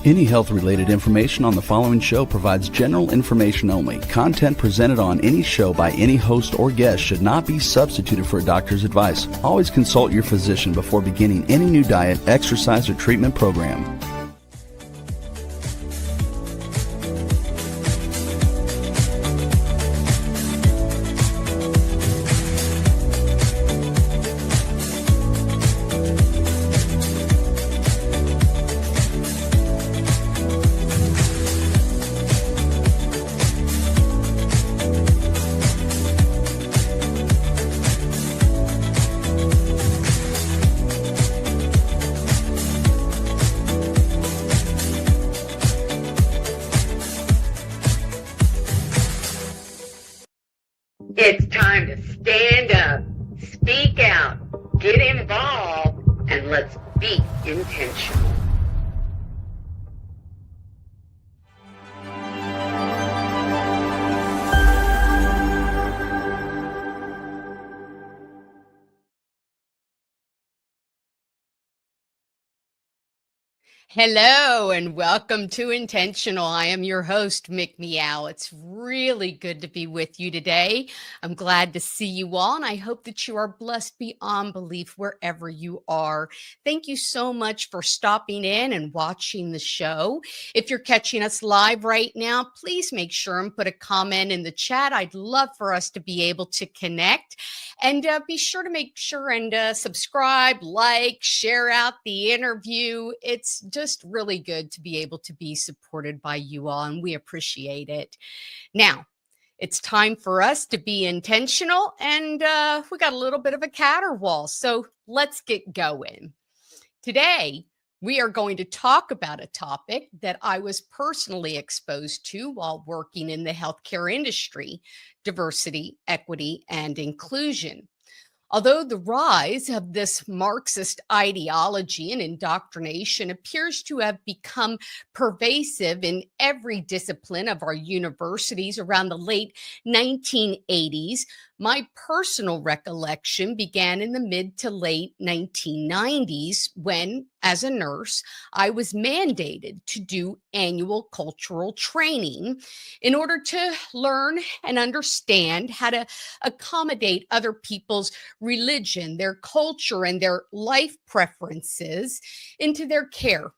Any health-related information on the following show provides general information only. Content presented on any show by any host or guest should not be substituted for a doctor's advice. Always consult your physician before beginning any new diet, exercise, or treatment program. It's time to stand up, speak out, get involved, and let's be intentional. Hello and welcome to Intentional. I am your host, Mick Meow. It's really good to be with you today. I'm glad to see you all, and I hope that you are blessed beyond belief wherever you are. Thank you so much for stopping in and watching the show. If you're catching us live right now, please make sure and put a comment in the chat. I'd love for us to be able to connect. And be sure to make sure and subscribe, like, share out the interview. It's just really good to be able to be supported by you all, and we appreciate it. Now, it's time for us to be intentional, and we got a little bit of a caterwaul, so let's get going. Today, we are going to talk about a topic that I was personally exposed to while working in the healthcare industry: diversity, equity, and inclusion. Although the rise of this Marxist ideology and indoctrination appears to have become pervasive in every discipline of our universities around the late 1980s, my personal recollection began in the mid to late 1990s when, as a nurse, I was mandated to do annual cultural training in order to learn and understand how to accommodate other people's religion, their culture, and their life preferences into their care.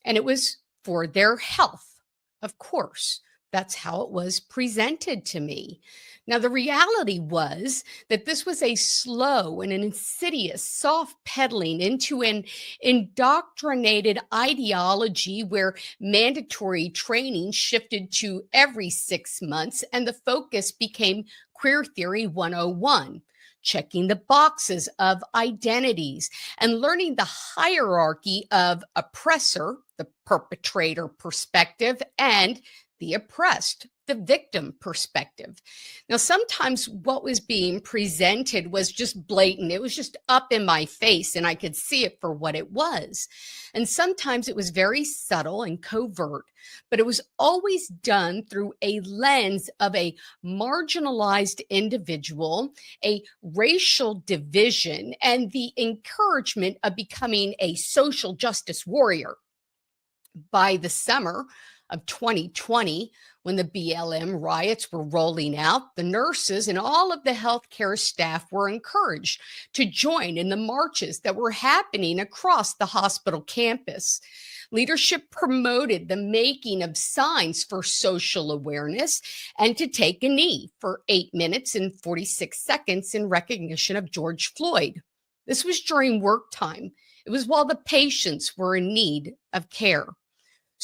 And it was for their health, of course. That's how it was presented to me. Now, the reality was that this was a slow and an insidious soft peddling into an indoctrinated ideology where mandatory training shifted to every 6 months and the focus became Queer Theory 101. Checking the boxes of identities and learning the hierarchy of oppressor, the perpetrator perspective, and the oppressed, the victim perspective. Now, sometimes what was being presented was just blatant. It was just up in my face and I could see it for what it was. And sometimes it was very subtle and covert, but it was always done through a lens of a marginalized individual, a racial division, and the encouragement of becoming a social justice warrior. By the summer of 2020, when the BLM riots were rolling out, the nurses and all of the healthcare staff were encouraged to join in the marches that were happening across the hospital campus. Leadership promoted the making of signs for social awareness and to take a knee for 8 minutes and 46 seconds in recognition of George Floyd. This was during work time. It was while the patients were in need of care.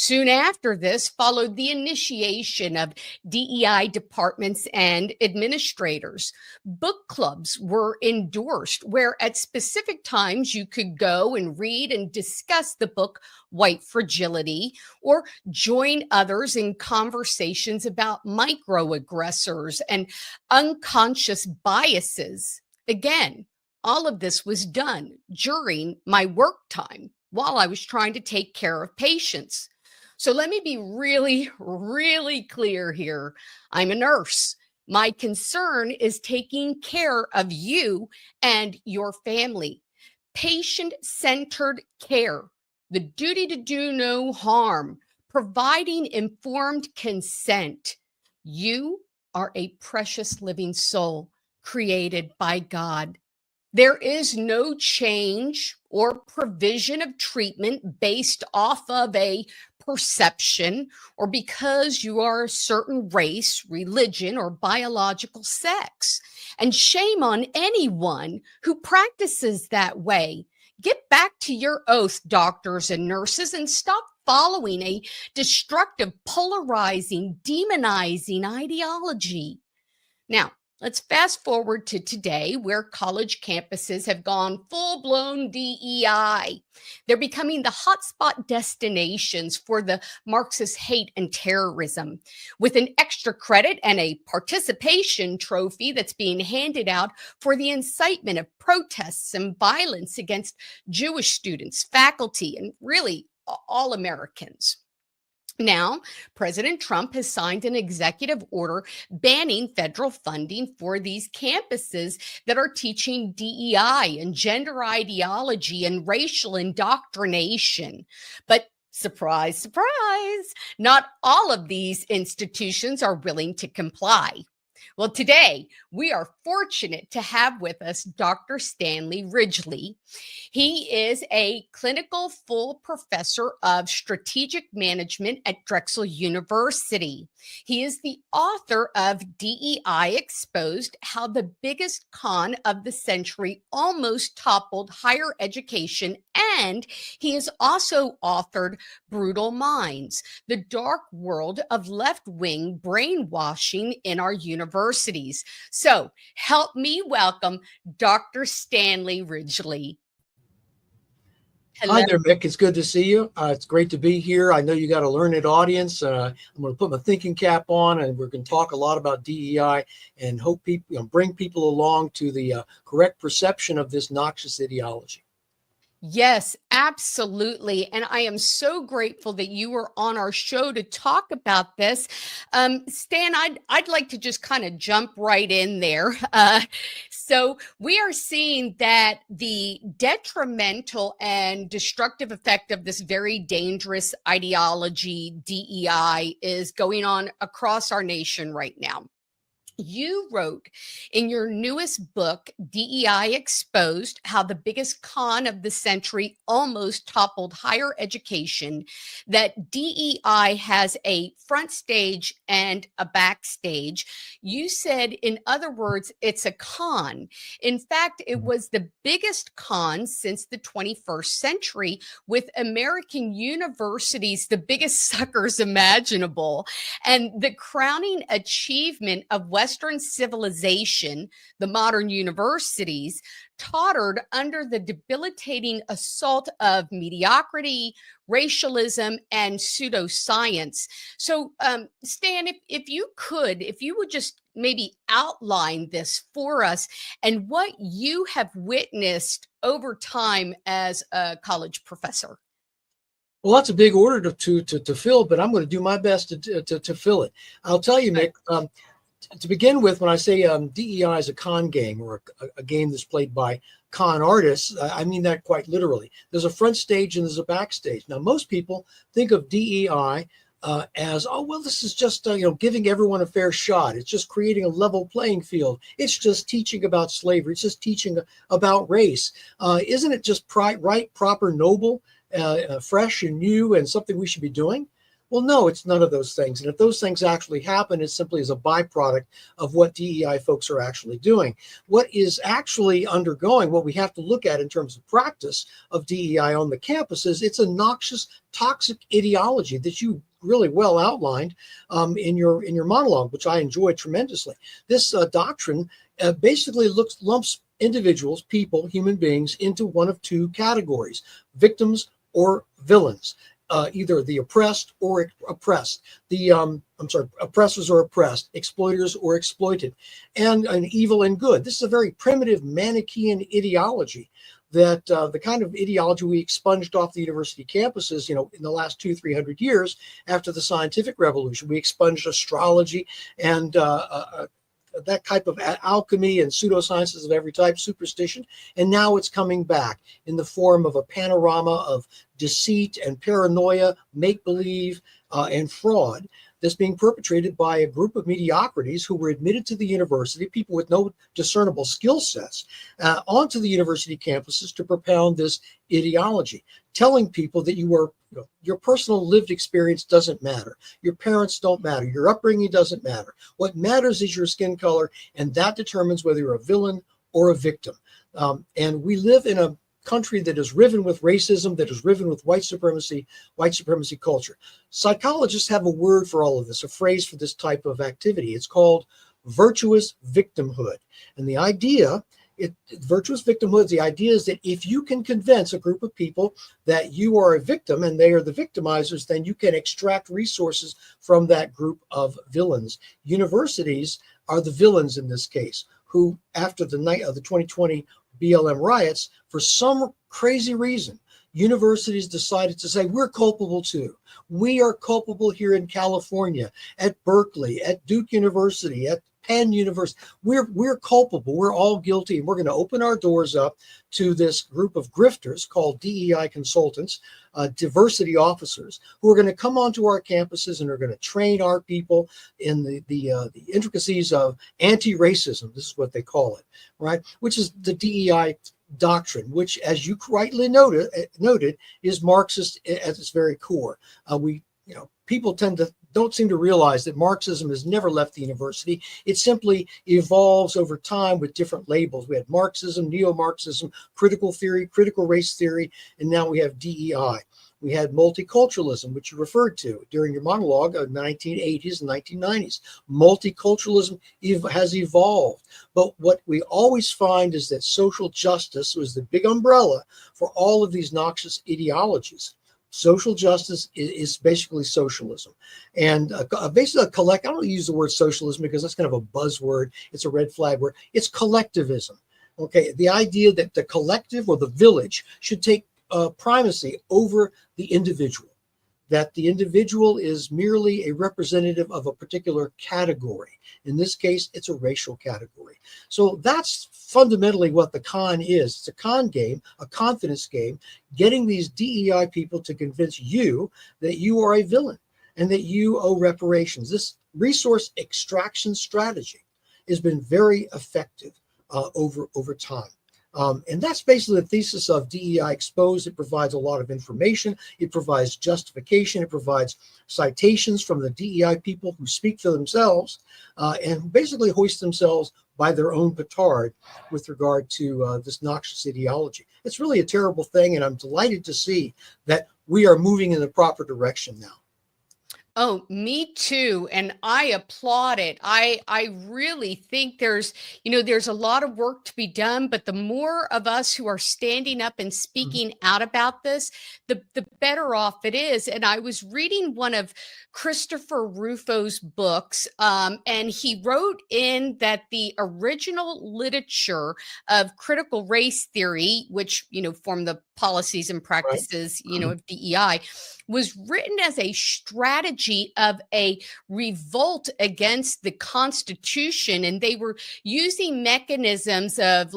Soon after this followed the initiation of DEI departments and administrators. Book clubs were endorsed where at specific times you could go and read and discuss the book White Fragility or join others in conversations about microaggressors and unconscious biases. Again, all of this was done during my work time while I was trying to take care of patients. So let me be really, really clear here. I'm a nurse. My concern is taking care of you and your family. Patient-centered care, the duty to do no harm, providing informed consent. You are a precious living soul created by God. There is no change or provision of treatment based off of a perception or because you are a certain race, religion, or biological sex. And shame on anyone who practices that way. Get back to your oath, doctors and nurses, and stop following a destructive, polarizing, demonizing ideology. Now, let's fast forward to today, where college campuses have gone full-blown DEI. They're becoming the hotspot destinations for the Marxist hate and terrorism, with an extra credit and a participation trophy that's being handed out for the incitement of protests and violence against Jewish students, faculty, and really all Americans. Now, President Trump has signed an executive order banning federal funding for these campuses that are teaching DEI and gender ideology and racial indoctrination. But surprise, surprise, not all of these institutions are willing to comply. Well, today we are fortunate to have with us Dr. Stanley Ridgely. He is a clinical full professor of strategic management at Drexel University. He is the author of DEI Exposed: How the Biggest Con of the Century Almost Toppled Higher Education. And he has also authored Brutal Minds: The Dark World of Left-Wing Brainwashing in Our Universities. So help me welcome Dr. Stanley Ridgely. Hello. Hi there, Mick. It's good to see you. It's great to be here. I know you got a learned audience. I'm going to put my thinking cap on, and we're going to talk a lot about DEI and hope people, bring people along to the correct perception of this noxious ideology. Yes, absolutely. And I am so grateful that you were on our show to talk about this. Stan, I'd like to just kind of jump right in there. So we are seeing that the detrimental and destructive effect of this very dangerous ideology, DEI, is going on across our nation right now. You wrote in your newest book, DEI Exposed: How the Biggest Con of the Century Almost Toppled Higher Education, that DEI has a front stage and a backstage. You said, in other words, it's a con. In fact, it was the biggest con since the 21st century, with American universities the biggest suckers imaginable. And the crowning achievement of Western civilization, the modern universities, tottered under the debilitating assault of mediocrity, racialism, and pseudoscience. So, Stan, if you would just maybe outline this for us and what you have witnessed over time as a college professor. Well, that's a big order to fill, but I'm going to do my best to fill it. I'll tell you, Mick. To begin with, when I say DEI is a con game, or a game that's played by con artists, I mean that quite literally. There's a front stage and there's a backstage. Now, most people think of DEI as, oh, well, this is just giving everyone a fair shot. It's just creating a level playing field. It's just teaching about slavery. It's just teaching about race. Isn't it just right, proper, noble, fresh and new, and something we should be doing? Well, no, it's none of those things. And if those things actually happen, it's simply as a byproduct of what DEI folks are actually doing. What is actually undergoing, what we have to look at in terms of practice of DEI on the campuses, it's a noxious, toxic ideology that you really well outlined in your monologue, which I enjoyed tremendously. This doctrine basically lumps individuals, people, human beings, into one of two categories: victims or villains. Either the oppressed or oppressed, oppressors or oppressed, exploiters or exploited, and an evil and good. This is a very primitive Manichaean ideology that the kind of ideology we expunged off the university campuses, in the last 200-300 years after the scientific revolution. We expunged astrology and that type of alchemy and pseudosciences of every type, superstition, and now it's coming back in the form of a panorama of deceit and paranoia, make-believe, and fraud that's being perpetrated by a group of mediocrities who were admitted to the university, people with no discernible skill sets, onto the university campuses to propound this ideology, telling people that your personal lived experience doesn't matter. Your parents don't matter. Your upbringing doesn't matter. What matters is your skin color, and that determines whether you're a villain or a victim. And we live in a country that is riven with racism, that is riven with white supremacy culture. Psychologists have a word for all of this, a phrase for this type of activity. It's called virtuous victimhood. And the idea, virtuous victimhood, the idea is that if you can convince a group of people that you are a victim and they are the victimizers, then you can extract resources from that group of villains. Universities are the villains in this case, who after the night of the 2020 BLM riots, for some crazy reason, universities decided to say, we're culpable too. We are culpable here in California, at Berkeley, at Duke University, at Penn University. We're culpable. We're all guilty. And we're going to open our doors up to this group of grifters called DEI consultants, diversity officers, who are going to come onto our campuses and are going to train our people in the intricacies of anti-racism. This is what they call it, right? Which is the DEI doctrine, which, as you rightly noted, is Marxist at its very core. People don't seem to realize that Marxism has never left the university. It simply evolves over time with different labels. We had Marxism, neo-Marxism, critical theory, critical race theory, and now we have DEI. We had multiculturalism, which you referred to during your monologue of the 1980s and 1990s. Multiculturalism has evolved. But what we always find is that social justice was the big umbrella for all of these noxious ideologies. Social justice is basically socialism. And basically I don't use the word socialism because that's kind of a buzzword. It's a red flag word. It's collectivism. Okay, the idea that the collective or the village should take primacy over the individual, that the individual is merely a representative of a particular category. In this case, it's a racial category. So that's fundamentally what the con is. It's a con game, a confidence game, getting these DEI people to convince you that you are a villain and that you owe reparations. This resource extraction strategy has been very effective over time. And that's basically the thesis of DEI Exposed. It provides a lot of information. It provides justification. It provides citations from the DEI people who speak for themselves and basically hoist themselves by their own petard with regard to this noxious ideology. It's really a terrible thing, and I'm delighted to see that we are moving in the proper direction now. Oh, me too. And I applaud it. I really think there's a lot of work to be done, but the more of us who are standing up and speaking out about this, the better off it is. And I was reading one of Christopher Rufo's books, and he wrote in that the original literature of critical race theory, which, form the policies and practices, of DEI, was written as a strategy of a revolt against the Constitution. And they were using mechanisms of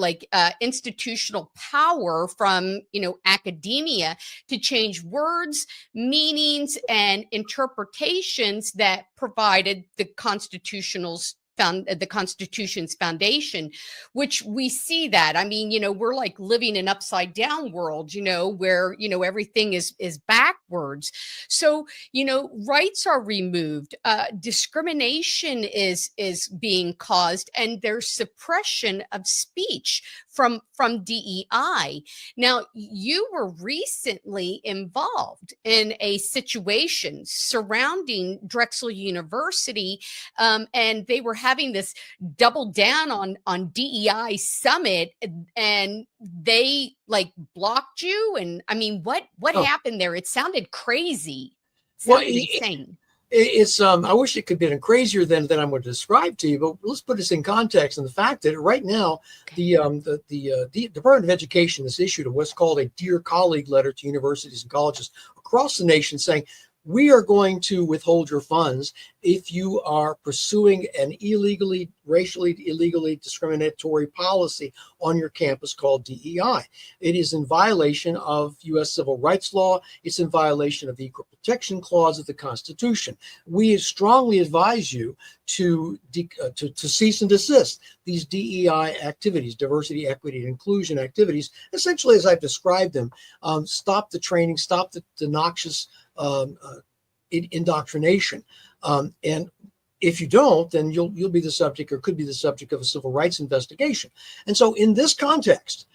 institutional power from, academia to change words, meanings, and interpretations that provided the Constitution's foundation, which we see that. I mean, we're like living an upside down world, where, everything is backwards. So, rights are removed, discrimination is being caused, and there's suppression of speech from DEI. Now, you were recently involved in a situation surrounding Drexel University, and they were having this double down on DEI summit, and they blocked you. And I mean, what happened there? It sounded crazy. It sounded insane. It's I wish it could be crazier than I'm going to describe to you, but let's put this in context and the fact that right now the Department of Education has issued what's called a Dear Colleague letter to universities and colleges across the nation saying we are going to withhold your funds if you are pursuing an racially illegally discriminatory policy on your campus called DEI. It is in violation of U.S. civil rights law. It's in violation of the Equal Protection Clause of the Constitution. We strongly advise you to cease and desist these DEI activities, diversity, equity, and inclusion activities, essentially as I've described them. Stop the training, stop the noxious indoctrination, and if you don't, then you'll be the subject, or could be the subject, of a civil rights investigation. And so, in this context,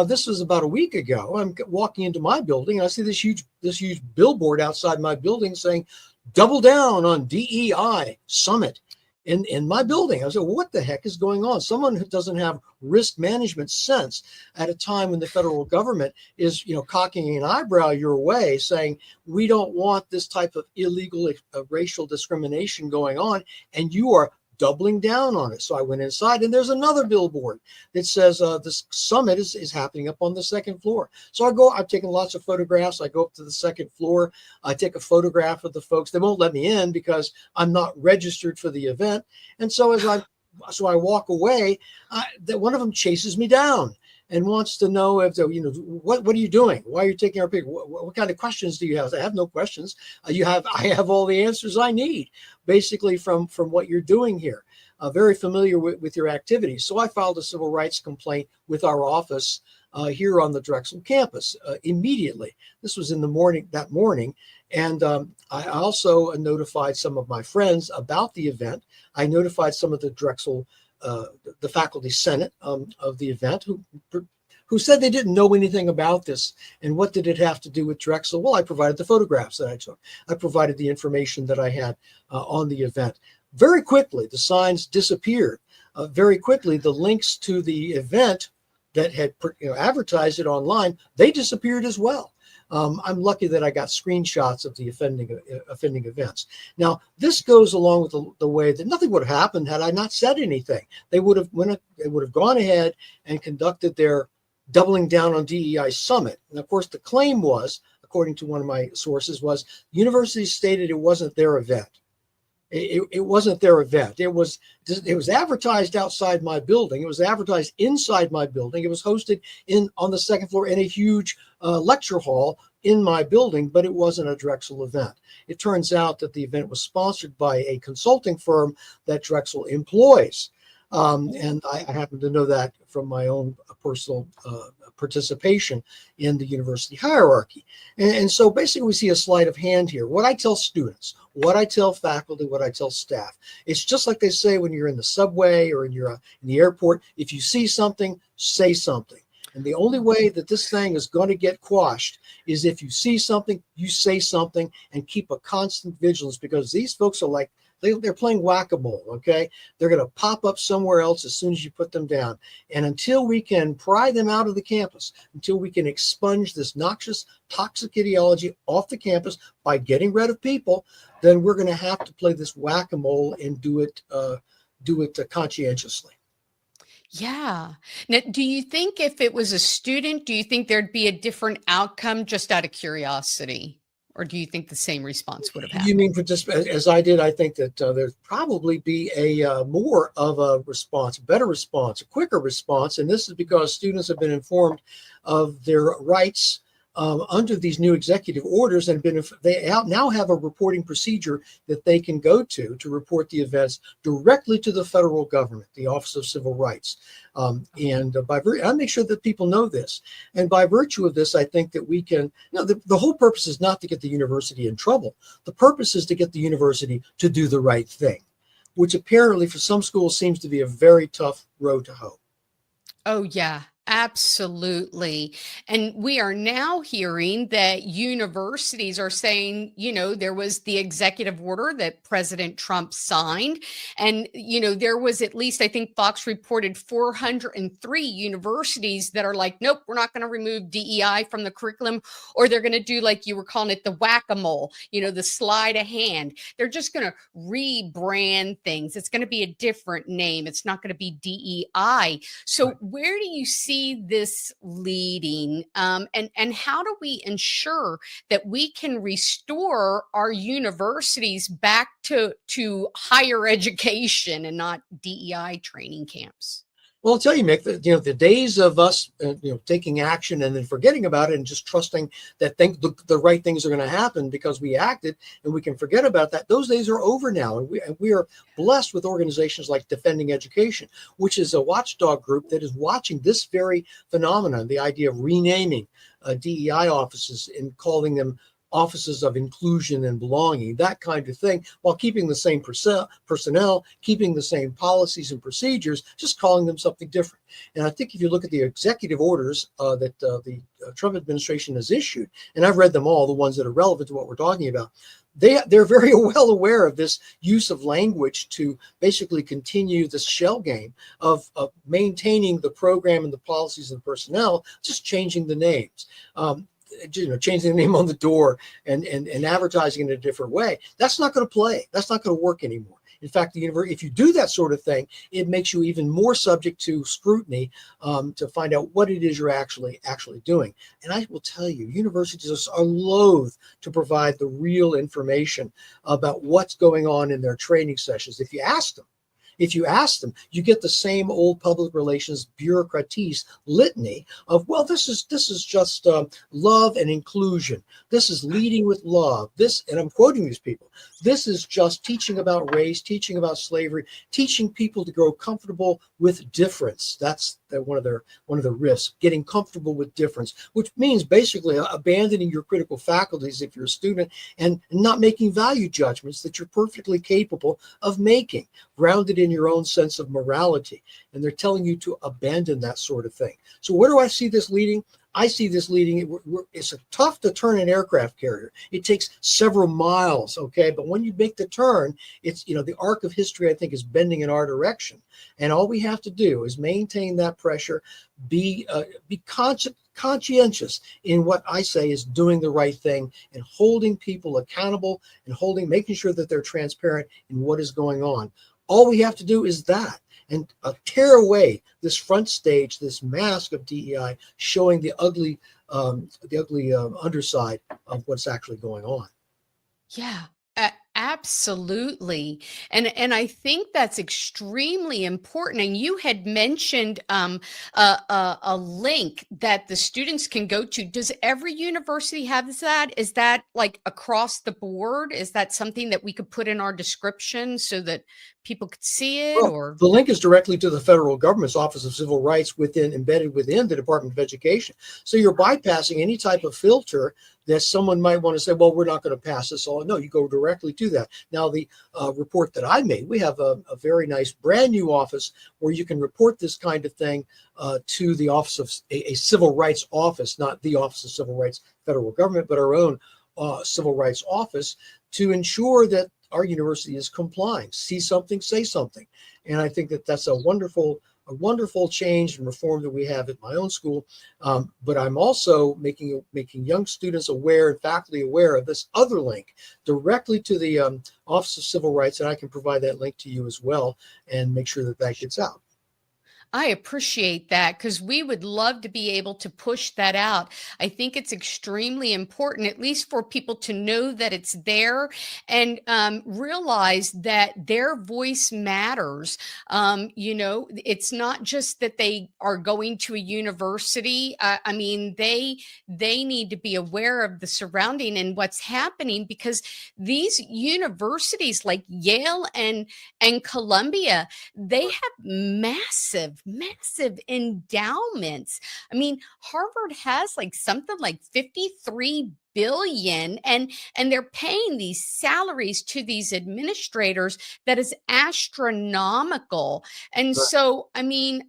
this was about a week ago. I'm walking into my building, and I see this huge billboard outside my building saying, "Double down on DEI summit." In my building. I was like, what the heck is going on? Someone who doesn't have risk management sense at a time when the federal government is, cocking an eyebrow your way, saying, we don't want this type of illegal racial discrimination going on, and you are doubling down on it. So I went inside, and there's another billboard that says this summit is happening up on the second floor. So I've taken lots of photographs. I go up to the second floor. I take a photograph of the folks. They won't let me in because I'm not registered for the event. And so I walk away, that one of them chases me down and wants to know if what are you doing? Why are you taking our picture? What kind of questions do you have? I have no questions. I have all the answers I need, basically from what you're doing here. Very familiar with your activities. So I filed a civil rights complaint with our office here on the Drexel campus immediately. This was in the morning, and I also notified some of my friends about the event. I notified some of the Drexel the faculty senate of the event, who said they didn't know anything about this. And what did it have to do with Drexel? Well, I provided the photographs that I took. I provided the information that I had on the event. Very quickly, the signs disappeared. Very quickly, the links to the event that had advertised it online, they disappeared as well. I'm lucky that I got screenshots of the offending events. Now, this goes along with the way that nothing would have happened had I not said anything. They would have gone ahead and conducted their doubling down on DEI summit. And of course, the claim was, according to one of my sources, was universities stated it wasn't their event. It wasn't their event. It was advertised outside my building. It was advertised inside my building. It was hosted on the second floor in a huge lecture hall in my building, but it wasn't a Drexel event. It turns out that the event was sponsored by a consulting firm that Drexel employs. And I happen to know that from my own personal participation in the university hierarchy. And so basically we see a sleight of hand here. What I tell students, what I tell faculty, what I tell staff, it's just like they say when you're in the subway or in the airport, if you see something, say something. And the only way that this thing is going to get quashed is if you see something, you say something, and keep a constant vigilance, because these folks are like, they're playing whack-a-mole, okay? They're going to pop up somewhere else as soon as you put them down. And until we can pry them out of the campus, until we can expunge this noxious, toxic ideology off the campus by getting rid of people, then we're going to have to play this whack-a-mole and do it conscientiously. Yeah. Now, do you think if it was a student, do you think there'd be a different outcome, just out of curiosity? Or do you think the same response would have happened? You mean for just as I did? I think that there'd probably be a more of a response, a better response, a quicker response. And this is because students have been informed of their rights under these new executive orders, and they now have a reporting procedure that they can go to report the events directly to the federal government, the Office of Civil Rights. And I make sure that people know this. And by virtue of this, I think that we can, the whole purpose is not to get the university in trouble. The purpose is to get the university to do the right thing, which apparently for some schools seems to be a very tough road to hoe. Oh, yeah. Absolutely. And we are now hearing that universities are saying, there was the executive order that President Trump signed. And, there was at least, I think Fox reported 403 universities that are like, nope, we're not going to remove DEI from the curriculum, or they're going to do, like you were calling it, the whack-a-mole, the sleight of hand. They're just going to rebrand things. It's going to be a different name. It's not going to be DEI. So where do you see see this leading, and how do we ensure that we can restore our universities back to higher education and not DEI training camps? Well, I'll tell you, Mick, that the days of us, taking action and then forgetting about it and just trusting that the right things are going to happen because we acted and we can forget about that. Those days are over now, and we are blessed with organizations like Defending Education, which is a watchdog group that is watching this very phenomenon, the idea of renaming DEI offices and calling them offices of inclusion and belonging, that kind of thing, while keeping the same personnel, keeping the same policies and procedures, just calling them something different. And I think if you look at the executive orders that the Trump administration has issued, and I've read them all, the ones that are relevant to what we're talking about, they're very well aware of this use of language to basically continue this shell game of maintaining the program and the policies and the personnel, just changing the names. Changing the name on the door and advertising in a different way. That's not going to play. That's not going to work anymore. In fact, if you do that sort of thing, it makes you even more subject to scrutiny to find out what it is you're actually doing. And I will tell you, universities are loath to provide the real information about what's going on in their training sessions. If you ask them, you get the same old public relations bureaucratese litany of, well, this is just love and inclusion. This is leading with love. And I'm quoting these people. This is just teaching about race, teaching about slavery, teaching people to grow comfortable with difference. That's one of their risks, getting comfortable with difference, which means basically abandoning your critical faculties if you're a student and not making value judgments that you're perfectly capable of making, grounded in your own sense of morality. And they're telling you to abandon that sort of thing. So where do I see this leading? I see this leading. It's tough to turn an aircraft carrier. It takes several miles, okay? But when you make the turn, it's, the arc of history, I think, is bending in our direction. And all we have to do is maintain that pressure, be conscientious in what I say is doing the right thing and holding people accountable and making sure that they're transparent in what is going on. All we have to do is that. And tear away this front stage, this mask of DEI, showing the ugly underside of what's actually going on. Yeah, absolutely. And I think that's extremely important. And you had mentioned a link that the students can go to. Does every university have that? Is that like across the board? Is that something that we could put in our description so that people could see it? Well, or the link is directly to the federal government's Office of Civil Rights embedded within the Department of Education. So you're bypassing any type of filter that someone might want to say, well, we're not going to pass this all. No, you go directly to that. Now, the report that I made, we have a very nice brand new office where you can report this kind of thing to the Office of a Civil Rights Office, not the Office of Civil Rights Federal Government, but our own Civil Rights Office, to ensure that our university is complying. See something, say something. And I think that that's a wonderful change and reform that we have at my own school. But I'm also making young students aware and faculty aware of this other link directly to the Office of Civil Rights. And I can provide that link to you as well and make sure that gets out. I appreciate that because we would love to be able to push that out. I think it's extremely important, at least for people to know that it's there and realize that their voice matters. It's not just that they are going to a university. I mean, they need to be aware of the surrounding and what's happening, because these universities like Yale and Columbia, they have massive endowments. I mean, Harvard has like something like 53 billion, and they're paying these salaries to these administrators that is astronomical. And so, I mean,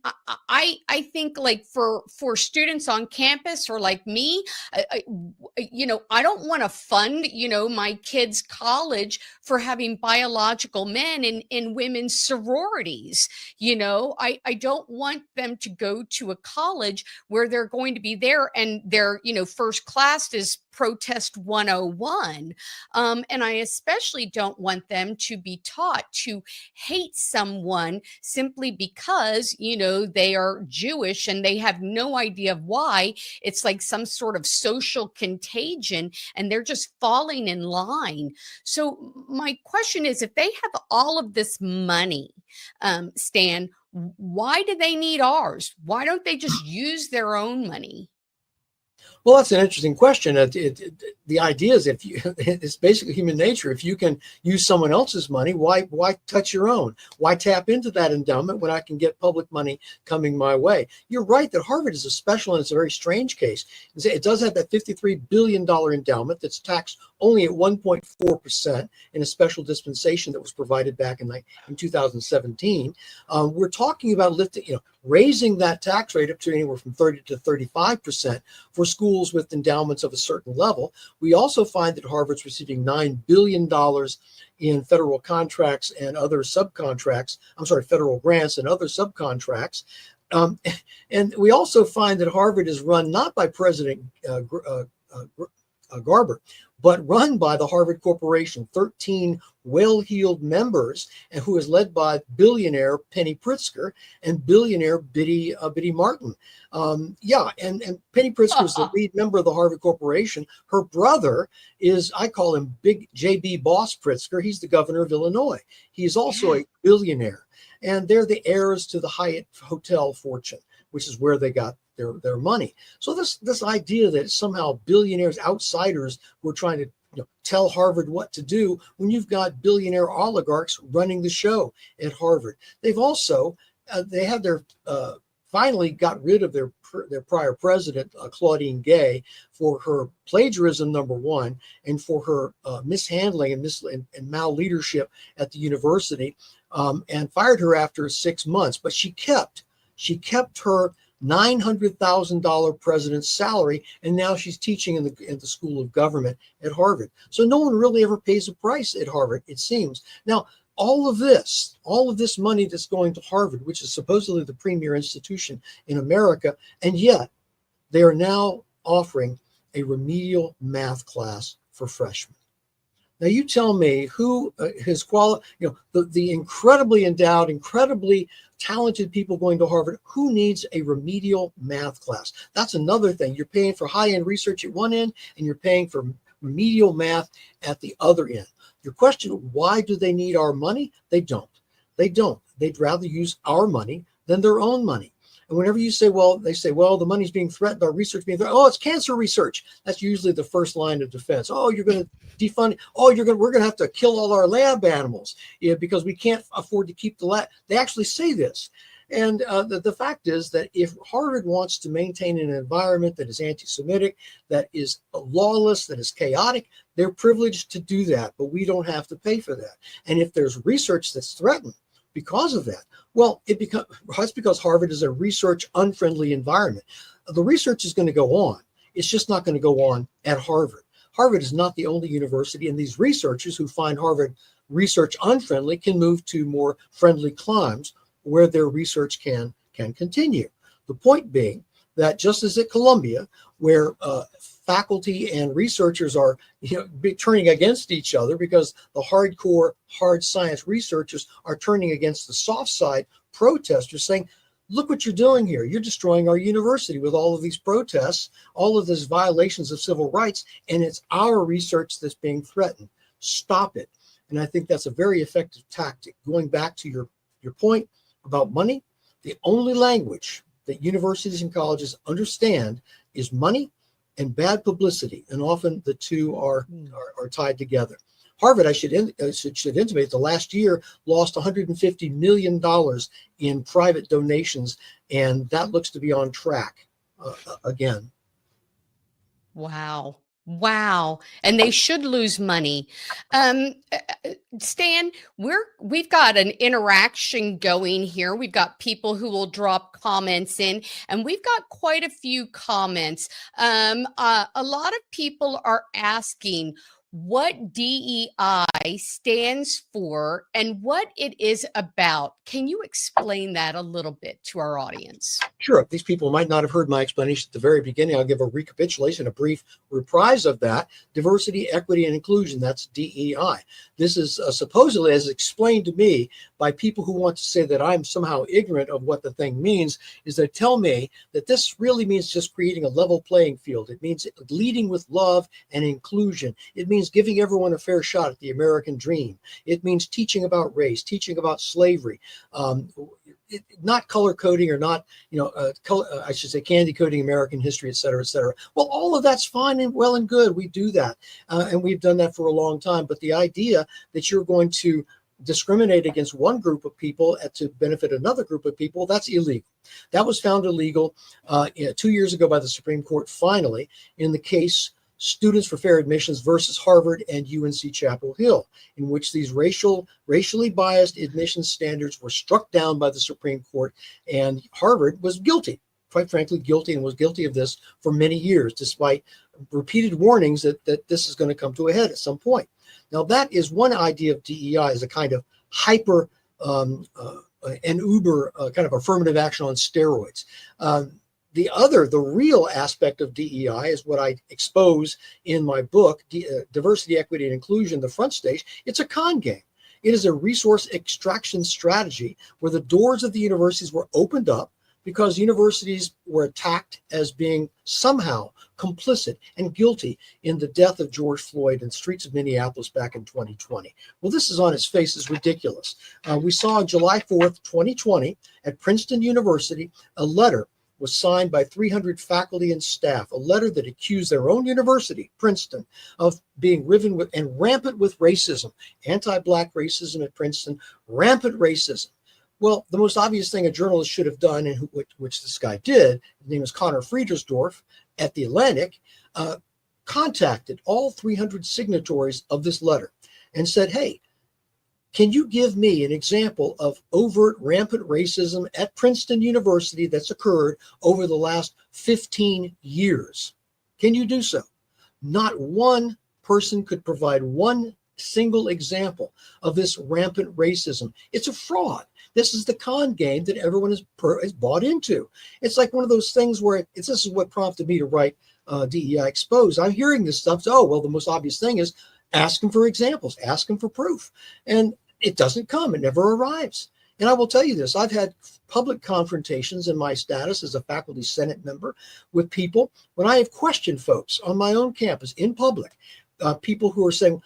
I think like for students on campus or like me, I don't want to fund, my kids' college for having biological men in women's sororities. I don't want them to go to a college where they're going to be there and their, first class is protest 101. And I especially don't want them to be taught to hate someone simply because, they are Jewish and they have no idea of why. It's like some sort of social contagion and they're just falling in line. So my question is, if they have all of this money, Stan, why do they need ours? Why don't they just use their own money? Well, that's an interesting question. The idea is it's basically human nature. If you can use someone else's money, why touch your own? Why tap into that endowment when I can get public money coming my way? You're right that Harvard is a special and it's a very strange case. It does have that $53 billion endowment that's taxed only at 1.4% in a special dispensation that was provided back in 2017. We're talking about raising that tax rate up to anywhere from 30 to 35% for schools with endowments of a certain level. We also find that Harvard's receiving $9 billion in federal contracts and other subcontracts. Federal grants and other subcontracts. And we also find that Harvard is run not by President Garber, but run by the Harvard Corporation, 13 well-heeled members, and who is led by billionaire Penny Pritzker and billionaire Biddy Martin. And Penny Pritzker is the lead member of the Harvard Corporation. Her brother is, I call him Big JB Boss Pritzker. He's the governor of Illinois. He is also a billionaire. And they're the heirs to the Hyatt Hotel fortune, which is where they got their money. So this idea that somehow billionaires, outsiders, were trying to tell Harvard what to do when you've got billionaire oligarchs running the show at Harvard. They've also they have their finally got rid of their prior president, Claudine Gay, for her plagiarism, number one, and for her mishandling and mal-leadership at the university, and fired her after 6 months. But she kept her $900,000 president's salary, and now she's teaching in the School of Government at Harvard. So no one really ever pays a price at Harvard, it seems. Now, all of this money that's going to Harvard, which is supposedly the premier institution in America, and yet they are now offering a remedial math class for freshmen. Now, you tell me who the incredibly endowed, incredibly talented people going to Harvard, who needs a remedial math class? That's another thing. You're paying for high-end research at one end, and you're paying for remedial math at the other end. Your question, why do they need our money? They don't. They'd rather use our money than their own money. And whenever you say, the money's being threatened, our research being threatened. Oh, it's cancer research. That's usually the first line of defense. Oh, you're going to defund. Oh, we're going to have to kill all our lab animals because we can't afford to keep the lab. They actually say this. And the fact is that if Harvard wants to maintain an environment that is anti-Semitic, that is lawless, that is chaotic, they're privileged to do that, but we don't have to pay for that. And if there's research that's threatened because of that, well, that's because Harvard is a research unfriendly environment. The research is going to go on. It's just not going to go on at Harvard. Harvard is not the only university, and these researchers who find Harvard research unfriendly can move to more friendly climes where their research can continue. The point being that just as at Columbia, where faculty and researchers are turning against each other because the hardcore hard science researchers are turning against the soft side protesters, saying, look what you're doing here. You're destroying our university with all of these protests, all of these violations of civil rights, and it's our research that's being threatened. Stop it. And I think that's a very effective tactic. Going back to your point about money, the only language that universities and colleges understand is money and bad publicity, and often the two are tied together. Harvard, I should intimate, the last year lost $150 million in private donations, and that looks to be on track again. Wow. And they should lose money. Stan, we've got an interaction going here. We've got people who will drop comments in, and we've got quite a few comments. A lot of people are asking, what DEI stands for and what it is about. Can you explain that a little bit to our audience? Sure. These people might not have heard my explanation at the very beginning. I'll give a recapitulation, a brief reprise of that. Diversity, equity, and inclusion. That's DEI. This is supposedly, as explained to me by people who want to say that I'm somehow ignorant of what the thing means, is they tell me that this really means just creating a level playing field. It means leading with love and inclusion. It means giving everyone a fair shot at the American dream. It means teaching about race, teaching about slavery, not color coding or not, I should say candy coding American history, et cetera, et cetera. Well, all of that's fine and well and good. We do that. And we've done that for a long time. But the idea that you're going to discriminate against one group of people to benefit another group of people, that's illegal. That was found illegal 2 years ago by the Supreme Court, finally, in the case Students for Fair Admissions versus Harvard and UNC Chapel Hill, in which these racially biased admission standards were struck down by the Supreme Court, and Harvard was guilty, quite frankly guilty, and was guilty of this for many years, despite repeated warnings that this is going to come to a head at some point. Now, that is one idea of DEI, as a kind of hyper and uber kind of affirmative action on steroids. The real aspect of DEI is what I expose in my book, Diversity, Equity, and Inclusion, the front stage. It's a con game. It is a resource extraction strategy where the doors of the universities were opened up because universities were attacked as being somehow complicit and guilty in the death of George Floyd in the streets of Minneapolis back in 2020. Well, this is on its face is ridiculous. We saw on July 4th, 2020, at Princeton University, a letter was signed by 300 faculty and staff, a letter that accused their own university, Princeton, of being riven with and rampant with racism, anti-Black racism at Princeton, rampant racism. Well, the most obvious thing a journalist should have done, and which this guy did, his name is Connor Friedersdorf at The Atlantic, contacted all 300 signatories of this letter and said, hey, can you give me an example of overt, rampant racism at Princeton University that's occurred over the last 15 years? Can you do so? Not one person could provide one single example of this rampant racism. It's a fraud. This is the con game that everyone is bought into. It's like one of those things where this is what prompted me to write DEI Exposed. I'm hearing this stuff. So, well, the most obvious thing is ask them for examples, ask them for proof. And it doesn't come. It never arrives. And I will tell you this. I've had public confrontations in my status as a faculty senate member with people when I have questioned folks on my own campus in public, people who are saying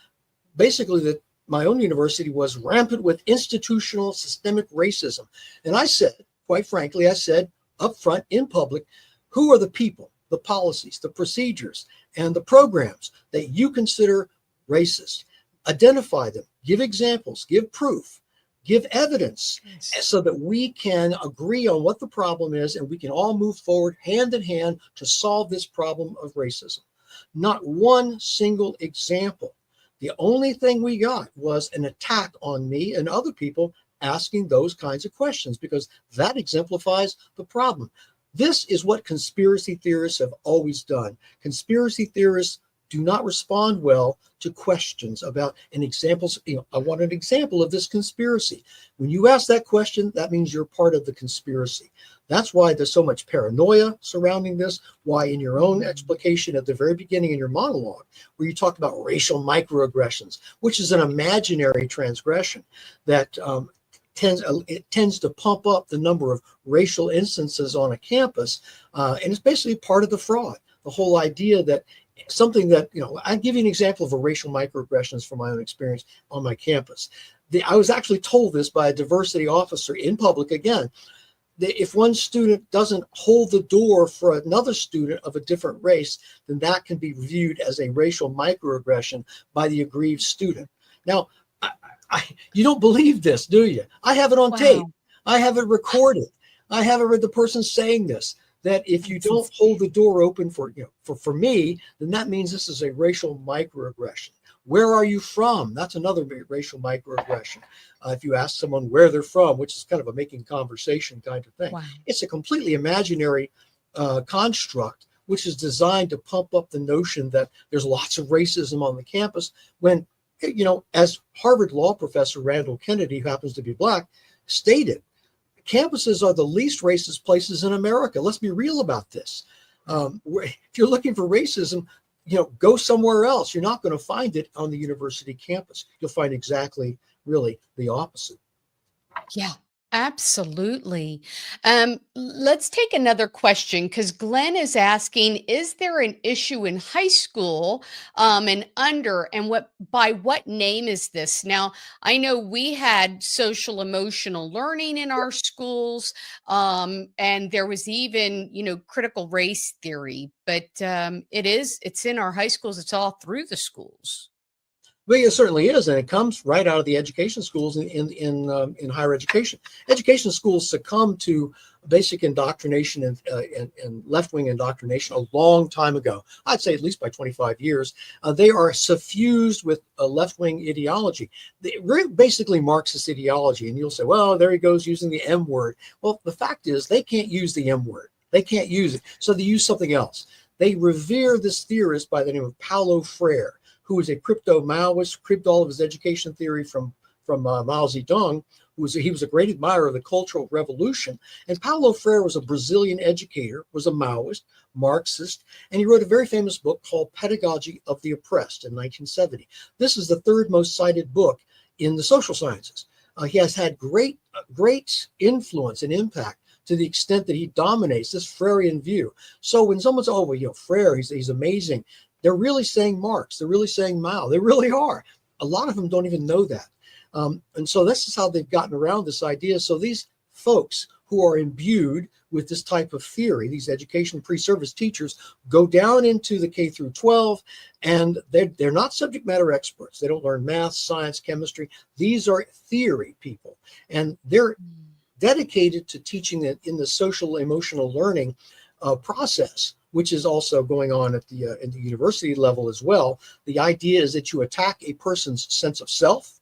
basically that my own university was rampant with institutional systemic racism. And I said, quite frankly, I said up front in public, who are the people, the policies, the procedures, and the programs that you consider racist? Identify them, give examples, give proof, give evidence, so that we can agree on what the problem is and we can all move forward hand in hand to solve this problem of racism. Not one single example. The only thing we got was an attack on me and other people asking those kinds of questions, because that exemplifies the problem. This is what conspiracy theorists have always done. Conspiracy theorists do not respond well to questions about an example. I want an example of this conspiracy. When you ask that question, that means you're part of the conspiracy. That's why there's so much paranoia surrounding this, why in your own explication at the very beginning in your monologue, where you talk about racial microaggressions, which is an imaginary transgression that tends to pump up the number of racial instances on a campus, and it's basically part of the fraud. The whole idea that something that, I'll give you an example of a racial microaggressions from my own experience on my campus. I was actually told this by a diversity officer in public again, that if one student doesn't hold the door for another student of a different race, then that can be viewed as a racial microaggression by the aggrieved student. Now, you don't believe this, do you? I have it on tape. I have it recorded. I have it read the person saying this, that if you don't hold the door open for me, then that means this is a racial microaggression. Where are you from? That's another racial microaggression. If you ask someone where they're from, which is kind of a making conversation kind of thing. Wow. It's a completely imaginary construct which is designed to pump up the notion that there's lots of racism on the campus, when, as Harvard law professor Randall Kennedy, who happens to be Black, stated, campuses are the least racist places in America. Let's be real about this. If you're looking for racism, go somewhere else. You're not going to find it on the university campus. You'll find exactly, really, the opposite. Yeah, absolutely. Let's take another question because Glenn is asking, is there an issue in high school and under, and by what name is this? Now, I know we had social emotional learning in our schools, and there was even, critical race theory, but it's in our high schools. It's all through the schools. Well, it certainly is, and it comes right out of the education schools in higher education. Education schools succumb to basic indoctrination and left-wing indoctrination a long time ago. I'd say at least by 25 years. They are suffused with a left-wing ideology, basically Marxist ideology. And you'll say, well, there he goes using the M word. Well, the fact is they can't use the M word. They can't use it, so they use something else. They revere this theorist by the name of Paulo Freire, who was a crypto-Maoist, cribbed all of his education theory from Mao Zedong. He was a great admirer of the Cultural Revolution. And Paulo Freire was a Brazilian educator, was a Maoist, Marxist, and he wrote a very famous book called Pedagogy of the Oppressed in 1970. This is the third most cited book in the social sciences. He has had great influence and impact to the extent that he dominates this Freirean view. So when someone says, Freire, he's amazing, they're really saying Marx. They're really saying Mao. They really are. A lot of them don't even know that. And so this is how they've gotten around this idea. So these folks who are imbued with this type of theory, these education pre-service teachers, go down into the K through 12, and they're not subject matter experts. They don't learn math, science, chemistry. These are theory people. And they're dedicated to teaching it in the social emotional learning process, which is also going on at the university level as well. The idea is that you attack a person's sense of self.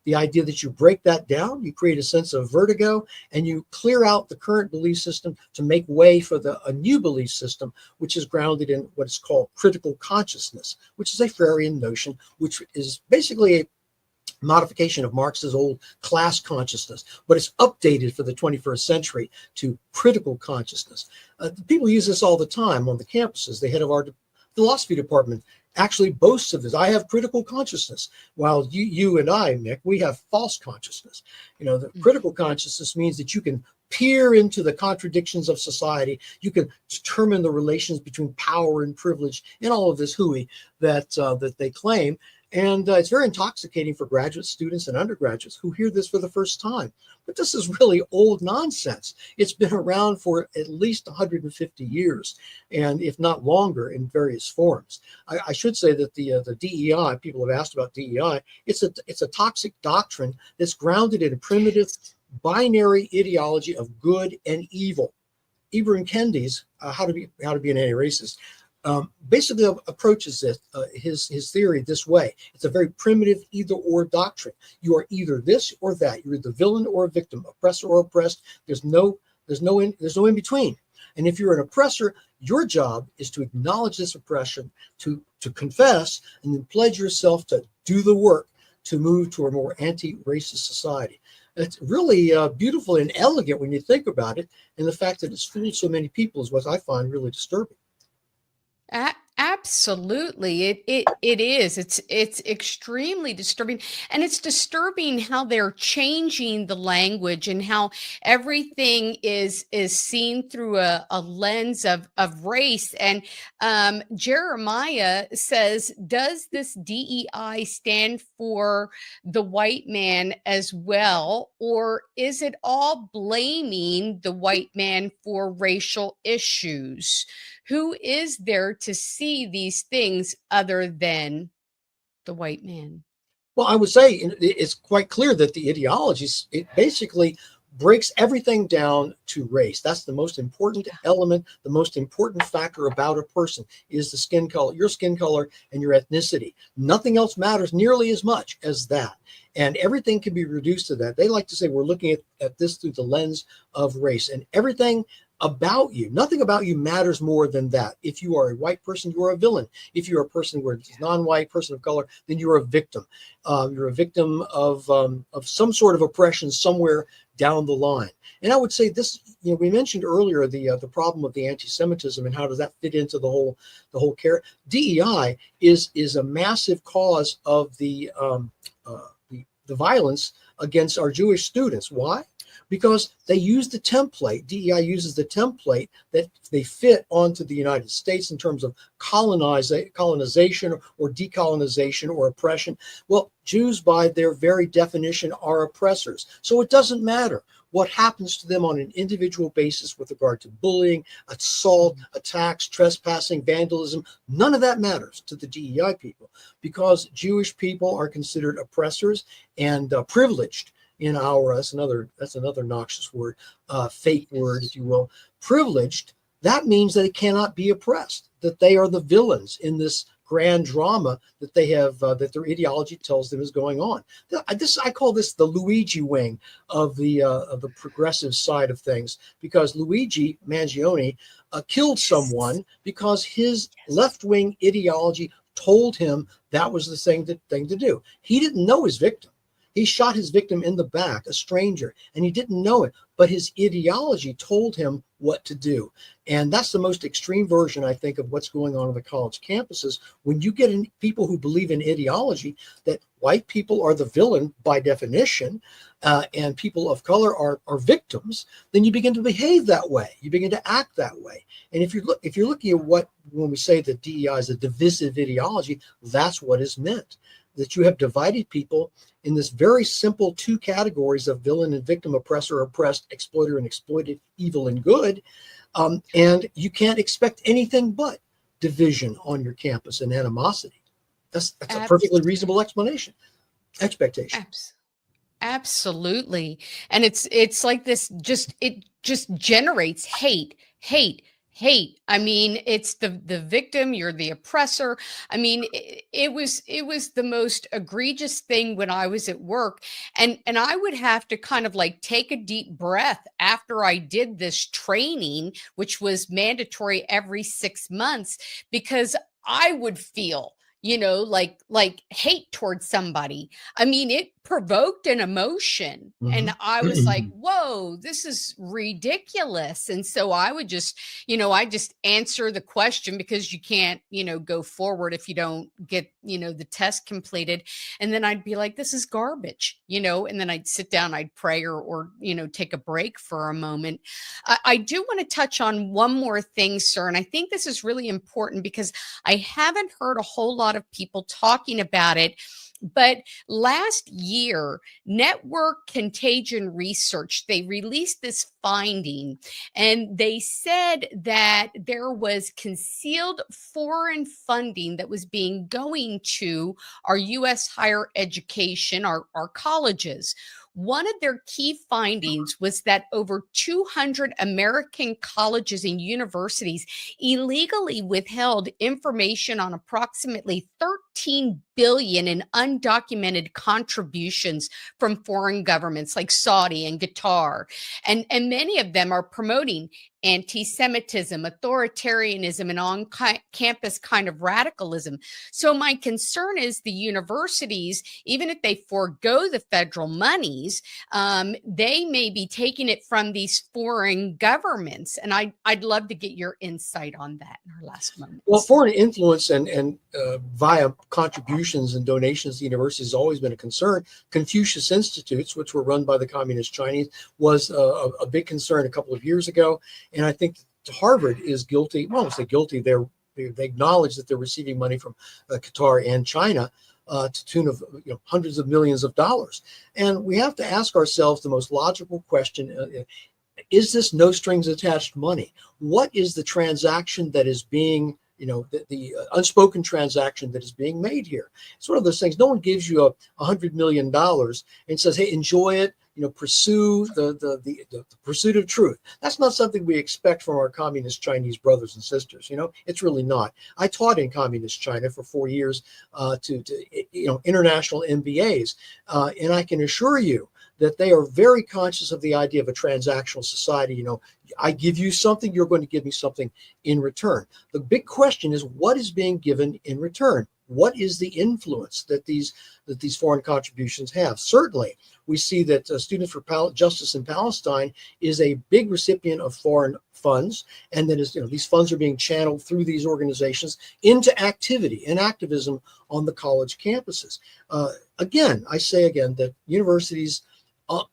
The idea that you break that down, you create a sense of vertigo, and you clear out the current belief system to make way for a new belief system, which is grounded in what is called critical consciousness, which is a Freirean notion, which is basically a modification of Marx's old class consciousness, but it's updated for the 21st century to critical consciousness. People use this all the time on the campuses. The head of our philosophy department actually boasts of this. I have critical consciousness, while you and I, Mick, we have false consciousness. The critical consciousness means that you can peer into the contradictions of society. You can determine the relations between power and privilege and all of this hooey that they claim. And it's very intoxicating for graduate students and undergraduates who hear this for the first time. But this is really old nonsense. It's been around for at least 150 years, and if not longer, in various forms. I should say that the DEI, people have asked about DEI, it's a toxic doctrine that's grounded in a primitive binary ideology of good and evil. Ibram Kendi's How to Be an Anti-Racist basically approaches his theory this way. It's a very primitive either-or doctrine. You are either this or that. You're the villain or a victim, oppressor or oppressed. There's no in between. And if you're an oppressor, your job is to acknowledge this oppression, to confess, and then pledge yourself to do the work to move to a more anti-racist society. It's really beautiful and elegant when you think about it, and the fact that it's fooled so many people is what I find really disturbing. Absolutely. It is. It's extremely disturbing. And it's disturbing how they're changing the language and how everything is seen through a lens of race. And Jeremiah says, does this DEI stand for the white man as well? Or is it all blaming the white man for racial issues? Who is there to see these things other than the white man? Well, I would say it's quite clear that the ideologies, it basically breaks everything down to race. That's the most important element, the most important factor about a person is the skin color, your skin color and your ethnicity. Nothing else matters nearly as much as that. And everything can be reduced to that. They like to say we're looking at this through the lens of race, and everything about you, nothing about you matters more than that. If you are a white person, you are a villain. If you're a person who is non-white, person of color, then you're a victim. You're a victim of some sort of oppression somewhere down the line. And I would say this, we mentioned earlier the problem of the anti-Semitism and how does that fit into the whole care. DEI is a massive cause of the violence against our Jewish students. Why? Because they use the template. DEI uses the template that they fit onto the United States in terms of colonization or decolonization or oppression. Well, Jews, by their very definition, are oppressors. So it doesn't matter what happens to them on an individual basis with regard to bullying, assault, attacks, trespassing, vandalism. None of that matters to the DEI people because Jewish people are considered oppressors and privileged in our, that's another noxious word, fake word, if you will, privileged. That means that it cannot be oppressed, that they are the villains in this grand drama that they have, that their ideology tells them is going on. I call this the Luigi wing of the progressive side of things, because Luigi Mangione killed someone because his left-wing ideology told him that was the thing to do. He didn't know his victim. He shot his victim in the back, a stranger, and he didn't know it, but his ideology told him what to do. And that's the most extreme version, I think, of what's going on the college campuses. When you get in people who believe in ideology that white people are the villain by definition, and people of color are victims, then you begin to behave that way. You begin to act that way. And if you're looking at when we say that DEI is a divisive ideology, that's what is meant. That you have divided people in this very simple two categories of villain and victim, oppressor, oppressed, exploiter and exploited, evil and good. And you can't expect anything but division on your campus and animosity. That's a perfectly reasonable expectation. Absolutely. And it's like this, it just generates hate. I mean, it's the victim, you're the oppressor. I mean, it was the most egregious thing when I was at work. And I would have to kind of like take a deep breath after I did this training, which was mandatory every 6 months, because I would feel, like hate towards somebody. I mean, it provoked an emotion. Mm-hmm. And I was like, whoa, this is ridiculous. And so I would just, I just answer the question, because you can't, go forward if you don't get, the test completed. And then I'd be like, this is garbage, and then I'd sit down, I'd pray or take a break for a moment. I do want to touch on one more thing, sir. And I think this is really important because I haven't heard a whole lot of people talking about it. But last year, Network Contagion Research, they released this finding, and they said that there was concealed foreign funding that was going to our U.S. higher education, our colleges. One of their key findings was that over 200 American colleges and universities illegally withheld information on approximately 13 billion in undocumented contributions from foreign governments like Saudi and Qatar. And many of them are promoting anti-Semitism, authoritarianism, and on-campus kind of radicalism. So my concern is the universities, even if they forego the federal monies, they may be taking it from these foreign governments. And I'd love to get your insight on that in our last moment. Well, foreign influence and via contributions and donations to universities has always been a concern. Confucius Institutes, which were run by the Communist Chinese, was a big concern a couple of years ago. And I think Harvard is guilty. Well, it's guilty. They acknowledge that they're receiving money from Qatar and China to tune of hundreds of millions of dollars. And we have to ask ourselves the most logical question: is this no strings attached money? What is the transaction that is being, the unspoken transaction that is being made here? It's one of those things. No one gives you $100 million and says, hey, enjoy it. pursue the pursuit of truth. That's not something we expect from our communist Chinese brothers and sisters. It's really not. I taught in communist China for 4 years to international MBAs, and I can assure you that they are very conscious of the idea of a transactional society. I give you something, you're going to give me something in return. The big question is, what is being given in return? What is the influence that these foreign contributions have? Certainly, we see that Students for Justice in Palestine is a big recipient of foreign funds, and that these funds are being channeled through these organizations into activity and activism on the college campuses. I say again that universities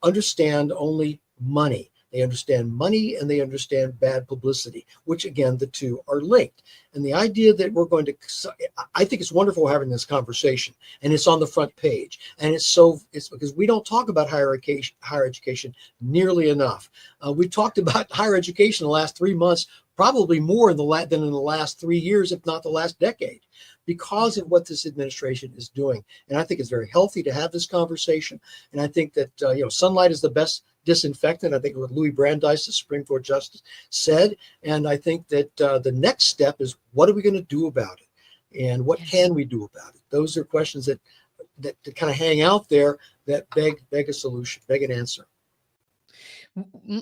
understand only money. They understand money and they understand bad publicity, which again, the two are linked. And the idea that I think it's wonderful having this conversation, and it's on the front page. And it's because we don't talk about higher education nearly enough. We've talked about higher education in the last 3 months, probably more than in the last 3 years, if not the last decade, because of what this administration is doing. And I think it's very healthy to have this conversation. And I think that, sunlight is the best disinfectant. I think what Louis Brandeis, the Supreme Court Justice, said. And I think that the next step is, what are we going to do about it? And what can we do about it? Those are questions that kind of hang out there that beg a solution, beg an answer.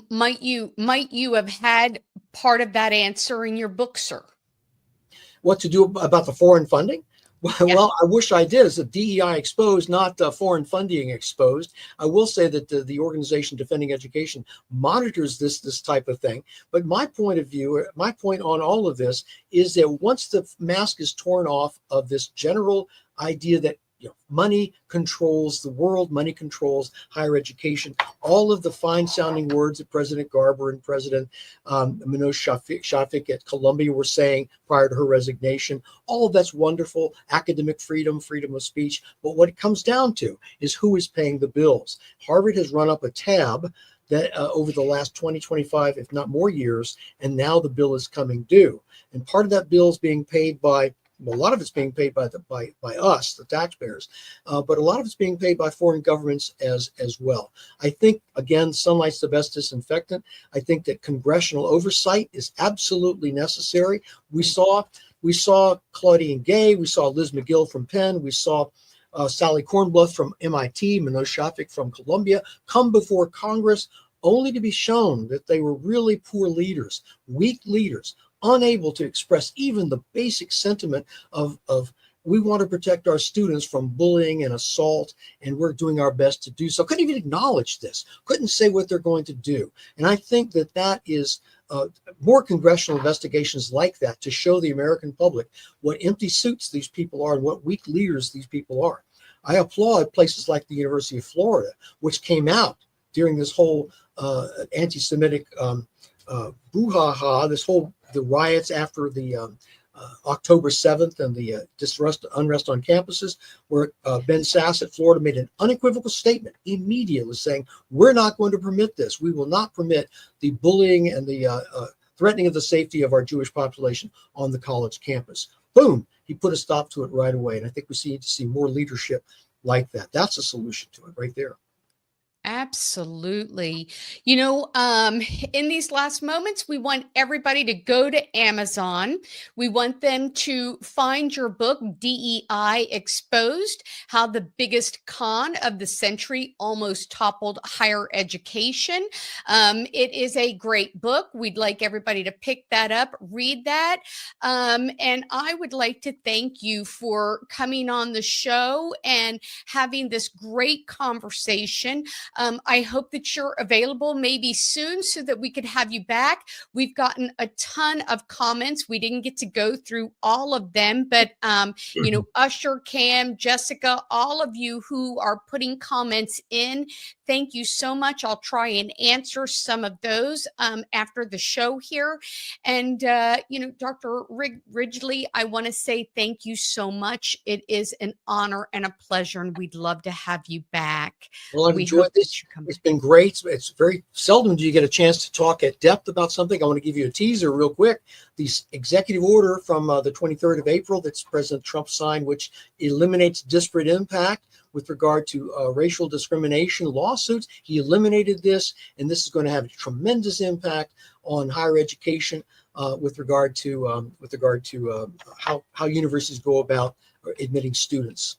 Might you have had part of that answer in your book, sir? What to do about the foreign funding? Well, I wish I did. It's a DEI exposed, not foreign funding exposed. I will say that the organization Defending Education monitors this type of thing. But my point on all of this is that once the mask is torn off of this general idea that money controls the world, money controls higher education, all of the fine-sounding words that President Garber and President Manoj Shafik at Columbia were saying prior to her resignation, all of that's wonderful, academic freedom, freedom of speech, but what it comes down to is who is paying the bills. Harvard has run up a tab that over the last 20, 25, if not more years, and now the bill is coming due. And part of that bill is being paid by a lot of it's being paid by us, the taxpayers, but a lot of it's being paid by foreign governments as well. I think, again, sunlight's the best disinfectant. I think that congressional oversight is absolutely necessary. We saw Claudine Gay, we saw Liz McGill from Penn, we saw Sally Kornbluth from MIT, Manoj Shafik from Columbia come before Congress only to be shown that they were really poor leaders, weak leaders, unable to express even the basic sentiment of we want to protect our students from bullying and assault, and we're doing our best to do so. Couldn't even acknowledge this, couldn't say what they're going to do. And I think that is more congressional investigations like that to show the American public what empty suits these people are and what weak leaders these people are. I applaud places like the University of Florida, which came out during this whole anti-Semitic brouhaha, the riots after the October 7th and the unrest on campuses, where Ben Sass at Florida made an unequivocal statement immediately saying, we're not going to permit this. We will not permit the bullying and the threatening of the safety of our Jewish population on the college campus. Boom, he put a stop to it right away. And I think we need to see more leadership like that. That's a solution to it right there. Absolutely. In these last moments, we want everybody to go to Amazon. We want them to find your book, DEI Exposed, How the Biggest Con of the Century Almost Toppled Higher Education. It is a great book. We'd like everybody to pick that up, read that. And I would like to thank you for coming on the show and having this great conversation. I hope that you're available maybe soon so that we could have you back. We've gotten a ton of comments. We didn't get to go through all of them, but Usher, Cam, Jessica, all of you who are putting comments in, thank you so much. I'll try and answer some of those after the show here. And, Dr. Ridgely, I want to say thank you so much. It is an honor and a pleasure, and we'd love to have you back. Well, I've enjoyed this. It's been great. It's very seldom do you get a chance to talk at depth about something. I want to give you a teaser real quick. the executive order from the 23rd of April that's President Trump signed, which eliminates disparate impact with regard to racial discrimination lawsuits. He eliminated this, and this is going to have a tremendous impact on higher education with regard to how universities go about admitting students.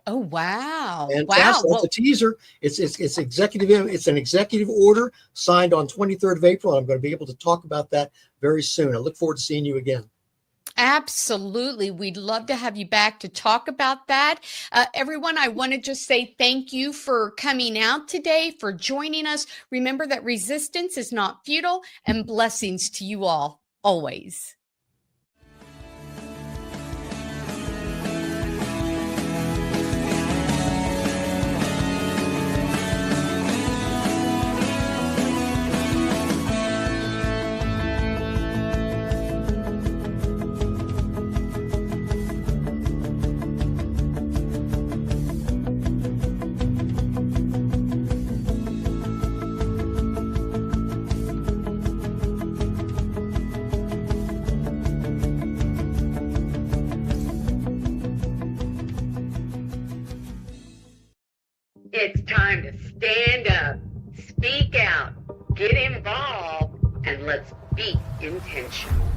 Oh, wow. And Wow. that's Well, a teaser. It's executive. It's an executive order signed on 23rd of April. And I'm going to be able to talk about that very soon. I look forward to seeing you again. absolutely. We'd love to have you back to talk about that. Everyone, I want to just say thank you for coming out today, for joining us. Remember that resistance is not futile, and blessings to you all always. It's time to stand up, speak out, get involved, and let's be intentional.